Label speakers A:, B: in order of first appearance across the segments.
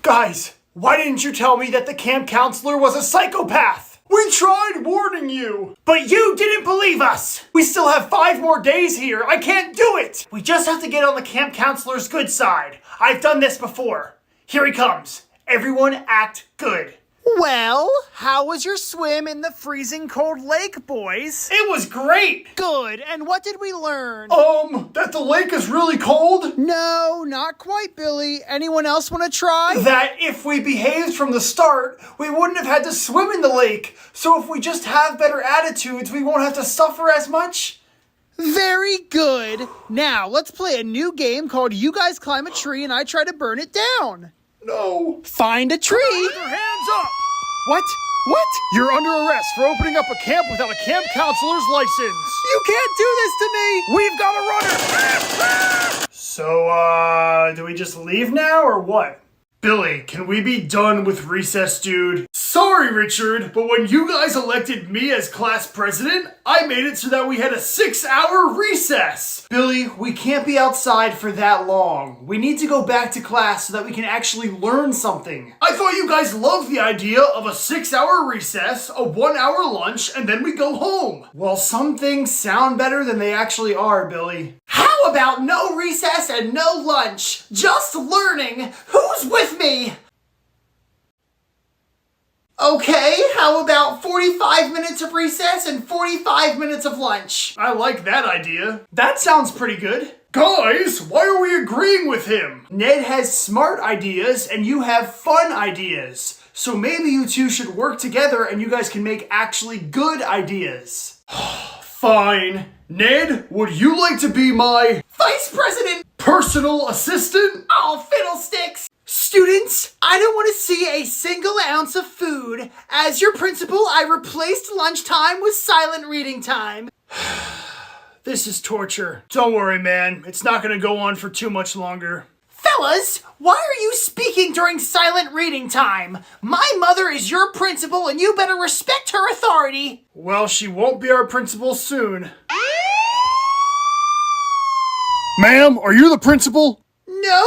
A: Guys, why didn't you tell me that the camp counselor was a psychopath? We tried warning you, but you didn't believe us. We still have 5 more days here. I can't do it. We just have to get on the camp counselor's good side. I've done this before. Here he comes. Everyone act good.
B: Well, how was your swim in the freezing cold lake, boys?
A: It was great.
B: Good, and what did we learn?
A: That the lake is really cold?
B: No, not quite, Billy. Anyone else want to try?
A: That if we behaved from the start, we wouldn't have had to swim in the lake. So if we just have better attitudes, we won't have to suffer as much.
B: Very good. Now, let's play a new game called You Guys Climb a Tree and I Try to Burn It Down.
A: No.
B: Find a tree.
A: Put your hands up.
B: What?
A: You're under arrest for opening up a camp without a camp counselor's license.
B: You can't do this to me.
A: We've got a runner. So, do we just leave now or what? Billy, can we be done with recess, dude? Sorry, Richard, but when you guys elected me as class president, I made it so that we had a 6-hour recess. Billy, we can't be outside for that long. We need to go back to class so that we can actually learn something. I thought you guys loved the idea of a 6-hour recess, a 1-hour lunch, and then we go home. Well, some things sound better than they actually are, Billy. How about no recess and no lunch? Just learning. Who's with me? Okay, how about 45 minutes of recess and 45 minutes of lunch? I like that idea. That sounds pretty good. Guys, why are we agreeing with him? Ned has smart ideas and you have fun ideas. So maybe you two should work together and you guys can make actually good ideas. Fine. Ned, would you like to be my vice president? Personal assistant? Oh, fiddlesticks! Students, I don't want to see a single ounce of food. As your principal, I replaced lunchtime with silent reading time. This is torture. Don't worry, man. It's not going to go on for too much longer. Fellas, why are you speaking during silent reading time? My mother is your principal and you better respect her authority. Well, she won't be our principal soon. Ma'am, are you the principal? No.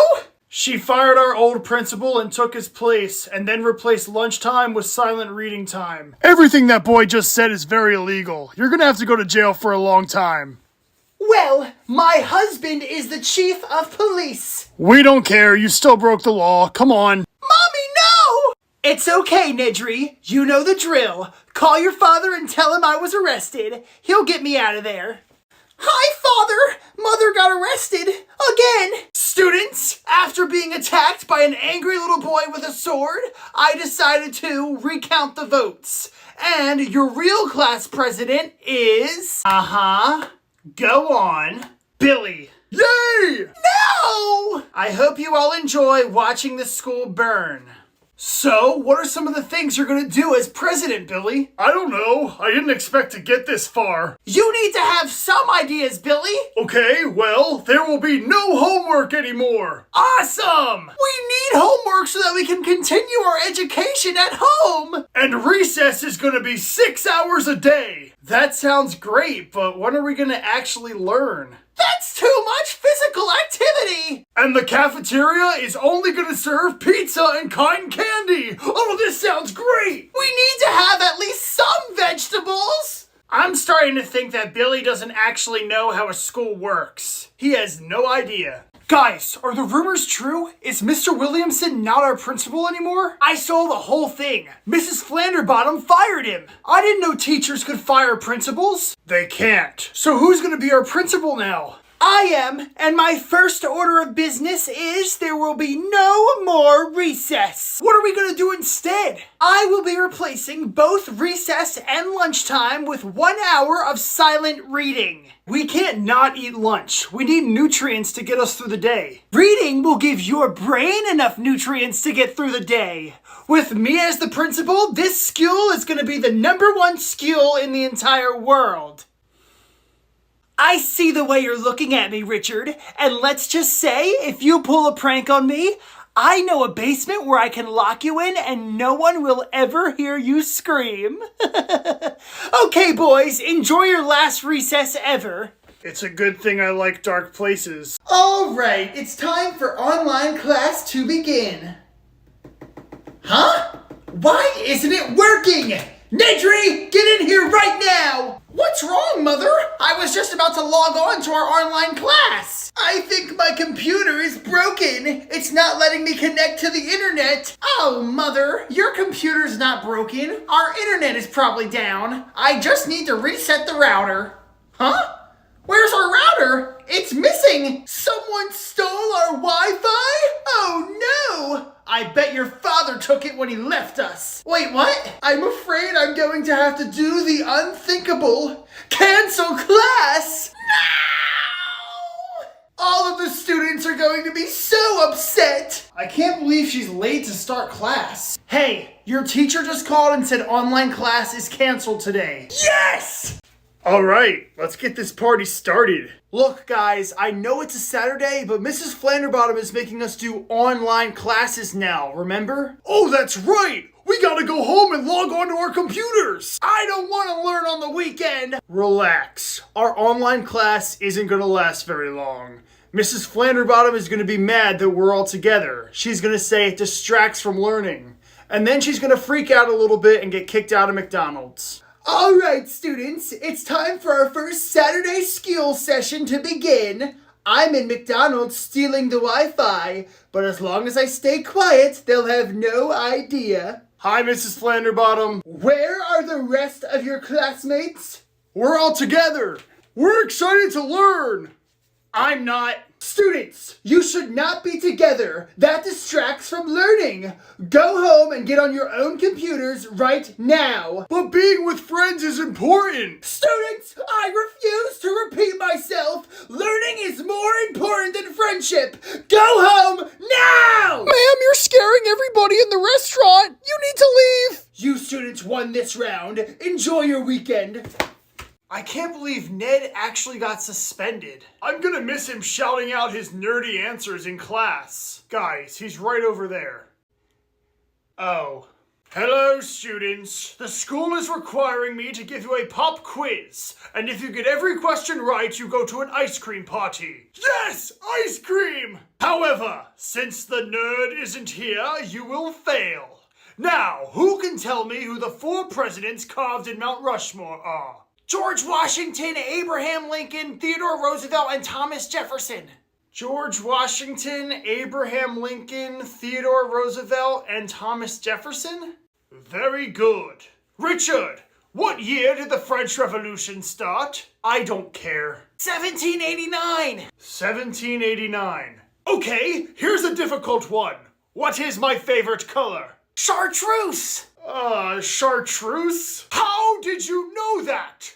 A: She fired our old principal and took his place, and then replaced lunchtime with silent reading time. Everything that boy just said is very illegal. You're gonna have to go to jail for a long time. Well, my husband is the chief of police. We don't care. You still broke the law. Come on. Mommy, no! It's okay, Nedry. You know the drill. Call your father and tell him I was arrested. He'll get me out of there. Hi, Father! Mother got arrested. Again! Students, after being attacked by an angry little boy with a sword, I decided to recount the votes. And your real class president is... Go on. Billy. Yay! No! I hope you all enjoy watching the school burn. So, what are some of the things you're gonna do as president, Billy? I don't know. I didn't expect to get this far. You need to have some ideas, Billy. Okay, well, there will be no homework anymore. Awesome! We need homework so that we can continue our education at home. And recess is gonna be 6 hours a day. That sounds great, but when are we gonna actually learn? That's too much physical activity! And the cafeteria is only gonna serve pizza and cotton candy! Oh, this sounds great! We need to have at least some vegetables! I'm starting to think that Billy doesn't actually know how a school works. He has no idea. Guys, are the rumors true? Is Mr. Williamson not our principal anymore? I saw the whole thing. Mrs. Flanderbottom fired him. I didn't know teachers could fire principals. They can't. So who's gonna be our principal now? I am, and my first order of business is there will be no more recess. What are we gonna do instead? I will be replacing both recess and lunchtime with 1 hour of silent reading. We can't not eat lunch. We need nutrients to get us through the day. Reading will give your brain enough nutrients to get through the day. With me as the principal, this skill is gonna be the #1 skill in the entire world. I see the way you're looking at me, Richard, and let's just say, if you pull a prank on me, I know a basement where I can lock you in and no one will ever hear you scream. Okay, boys, enjoy your last recess ever. It's a good thing I like dark places. All right, it's time for online class to begin.
B: Huh? Why isn't it working? Nedry, get in here right now! What's wrong, Mother? I was just about to log on to our online class. I think my computer is broken. It's not letting me connect to the internet. Oh, Mother, your computer's not broken. Our internet is probably down. I just need to reset the router. Huh? Where's our router? It's missing! Someone stole our Wi-Fi? Oh no! I bet your father took it when he left us. Wait, what? I'm afraid I'm going to have to do the unthinkable. Cancel class! No! All of the students are going to be so upset. I can't believe she's late to start class. Hey, your teacher just called and said online class is canceled today. Yes!
A: All right, let's get this party started.
B: Look, guys, I know it's a Saturday, but Mrs. Flanderbottom is making us do online classes now, remember?
A: Oh, that's right! We gotta go home and log on to our computers!
B: I don't want to learn on the weekend!
A: Relax. Our online class isn't gonna last very long. Mrs. Flanderbottom is gonna be mad that we're all together. She's gonna say it distracts from learning. And then she's gonna freak out a little bit and get kicked out of McDonald's.
B: All right, students, it's time for our first Saturday skill session to begin. I'm in McDonald's stealing the Wi-Fi, but as long as I stay quiet, they'll have no idea.
A: Hi, Mrs. Flanderbottom.
B: Where are the rest of your classmates?
A: We're all together. We're excited to learn.
B: I'm not. Students, you should not be together. That distracts from learning. Go home and get on your own computers right now.
A: But being with friends is important.
B: Students, I refuse to repeat myself. Learning is more important than friendship. Go home now!
C: Ma'am, you're scaring everybody in the restaurant. You need to leave.
B: You students won this round. Enjoy your weekend.
A: I can't believe Ned actually got suspended. I'm gonna miss him shouting out his nerdy answers in class. Guys, he's right over there. Oh. Hello, students. The school is requiring me to give you a pop quiz. And if you get every question right, you go to an ice cream party. Yes! Ice cream! However, since the nerd isn't here, you will fail. Now, who can tell me who the 4 presidents carved in Mount Rushmore are?
B: George Washington, Abraham Lincoln, Theodore Roosevelt, and Thomas Jefferson.
A: George Washington, Abraham Lincoln, Theodore Roosevelt, and Thomas Jefferson? Very good. Richard, what year did the French Revolution start? I don't care.
B: 1789.
A: 1789. Okay, here's a difficult one. What is my favorite color?
B: Chartreuse.
A: Chartreuse? How did you know that?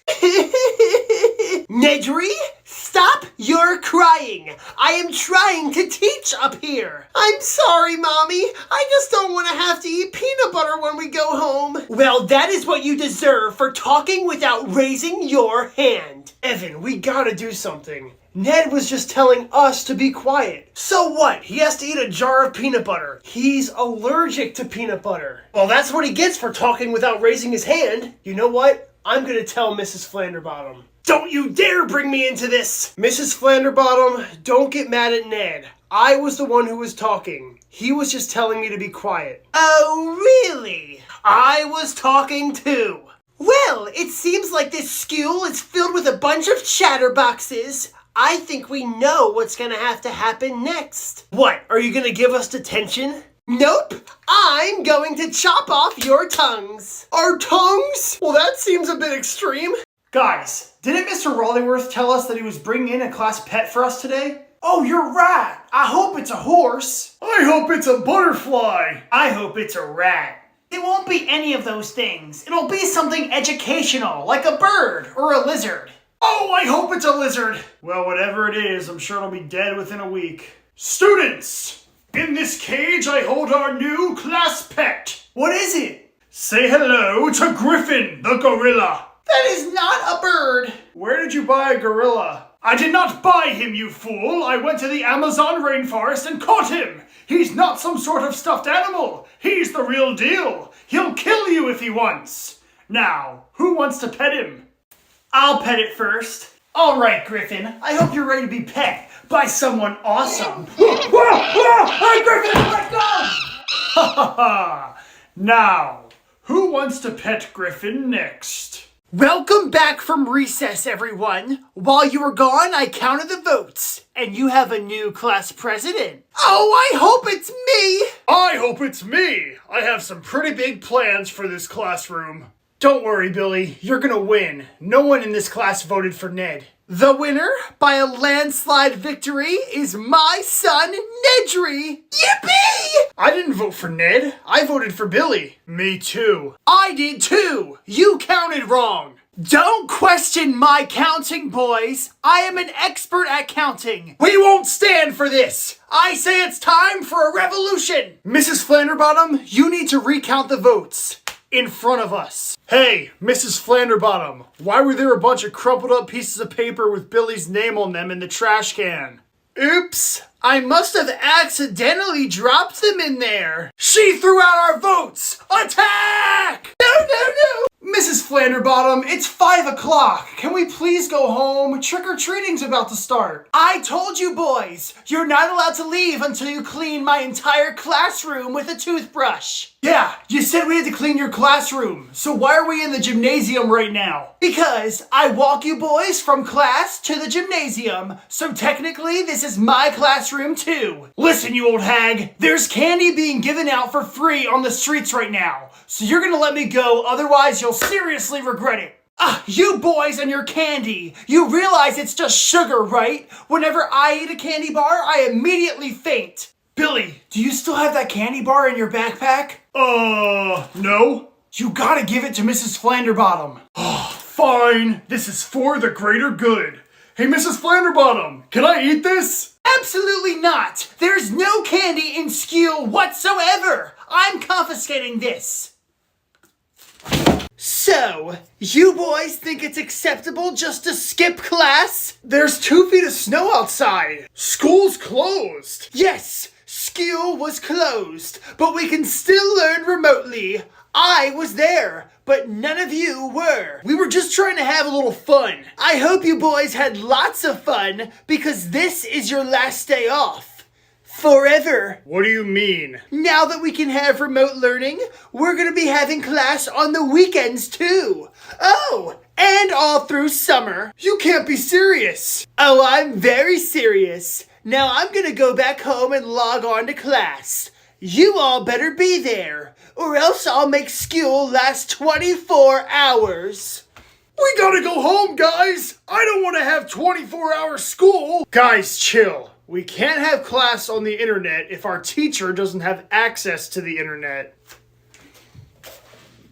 B: Nedry, stop your crying. I am trying to teach up here. I'm sorry, Mommy. I just don't want to have to eat peanut butter when we go home. Well, that is what you deserve for talking without raising your hand.
A: Evan, we gotta do something. Ned was just telling us to be quiet. So what? He has to eat a jar of peanut butter. He's allergic to peanut butter. Well, that's what he gets for talking without raising his hand. You know what? I'm gonna tell Mrs. Flanderbottom. Don't you dare bring me into this! Mrs. Flanderbottom, don't get mad at Ned. I was the one who was talking. He was just telling me to be quiet.
B: Oh, really?
A: I was talking too.
B: Well, it seems like this school is filled with a bunch of chatterboxes. I think we know what's gonna have to happen next.
A: What, are you gonna give us detention?
B: Nope, I'm going to chop off your tongues.
A: Our tongues? Well, that seems a bit extreme. Guys, didn't Mr. Rollingworth tell us that he was bringing in a class pet for us today? Oh, you're right. I hope it's a horse. I hope it's a butterfly. I hope it's a rat.
B: It won't be any of those things. It'll be something educational, like a bird or a lizard.
A: Oh, I hope it's a lizard. Well, whatever it is, I'm sure it'll be dead within a week. Students, in this cage I hold our new class pet. What is it? Say hello to Griffin, the gorilla.
B: That is not a bird.
A: Where did you buy a gorilla? I did not buy him, you fool. I went to the Amazon rainforest and caught him. He's not some sort of stuffed animal. He's the real deal. He'll kill you if he wants. Now, who wants to pet him? I'll pet it first. All right, Griffin. I hope you're ready to be pet by someone awesome. Hey, Griffin, let go! Ha ha ha! Now, who wants to pet Griffin next?
B: Welcome back from recess, everyone. While you were gone, I counted the votes, and you have a new class president. Oh, I hope it's me!
A: I hope it's me! I have some pretty big plans for this classroom. Don't worry, Billy. You're gonna win. No one in this class voted for Ned.
B: The winner, by a landslide victory, is my son, Nedry! Yippee!
A: I didn't vote for Ned. I voted for Billy. Me too.
B: I did too! You counted wrong! Don't question my counting, boys! I am an expert at counting! We won't stand for this! I say it's time for a revolution!
A: Mrs. Flanderbottom, you need to recount the votes. In front of us. Hey, Mrs. Flanderbottom, why were there a bunch of crumpled up pieces of paper with Billy's name on them in the trash can?
B: Oops, I must have accidentally dropped them in there. She threw out our votes! Attack! No!
A: Mrs. Flanderbottom, it's 5 o'clock. Can we please go home? Trick-or-treating's about to start.
B: I told you boys, you're not allowed to leave until you clean my entire classroom with a toothbrush.
A: Yeah, you said we had to clean your classroom. So why are we in the gymnasium right now?
B: Because I walk you boys from class to the gymnasium, so technically this is my classroom too.
A: Listen, you old hag, there's candy being given out for free on the streets right now. So you're gonna let me go, otherwise you'll seriously regret it.
B: You boys and your candy. You realize it's just sugar, right? Whenever I eat a candy bar, I immediately faint.
A: Billy, do you still have that candy bar in your backpack? No. You gotta give it to Mrs. Flanderbottom. Fine, this is for the greater good. Hey, Mrs. Flanderbottom, can I eat this?
B: Absolutely not. There's no candy in school whatsoever. I'm confiscating this. So, you boys think it's acceptable just to skip class?
A: There's 2 feet of snow outside. School's closed.
B: Yes, school was closed, but we can still learn remotely. I was there, but none of you were. We were just trying to have a little fun. I hope you boys had lots of fun, because this is your last day off. Forever.
A: What do you mean?
B: Now that we can have remote learning, we're gonna be having class on the weekends too. Oh, and all through summer.
A: You can't be serious.
B: Oh, I'm very serious. Now I'm gonna go back home and log on to class. You all better be there, or else I'll make school last 24 hours.
A: We gotta go home, guys. I don't want to have 24-hour school. Guys, chill. We can't have class on the internet if our teacher doesn't have access to the internet.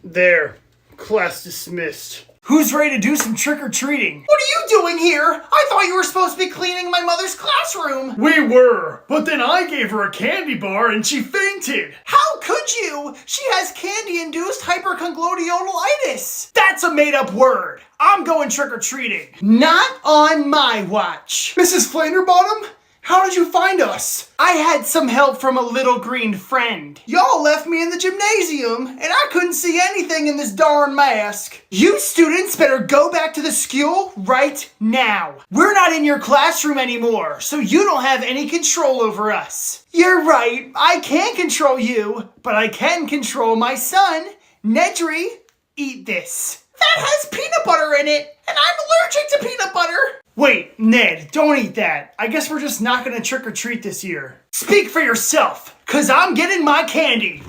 A: There. Class dismissed. Who's ready to do some trick-or-treating?
B: What are you doing here? I thought you were supposed to be cleaning my mother's classroom.
A: We were, but then I gave her a candy bar and she fainted.
B: How could you? She has candy-induced hyperconglotiotitis. That's a made-up word. I'm going trick-or-treating. Not on my watch.
A: Mrs. Flanderbottom? How did you find us?
B: I had some help from a little green friend. Y'all left me in the gymnasium, and I couldn't see anything in this darn mask. You students better go back to the school right now. We're not in your classroom anymore, so you don't have any control over us. You're right, I can't control you, but I can control my son. Nedry, eat this. That has peanut butter in it, and I'm allergic to peanut butter.
A: Wait, Ned, don't eat that. I guess we're just not gonna trick or treat this year.
B: Speak for yourself, cause I'm getting my candy.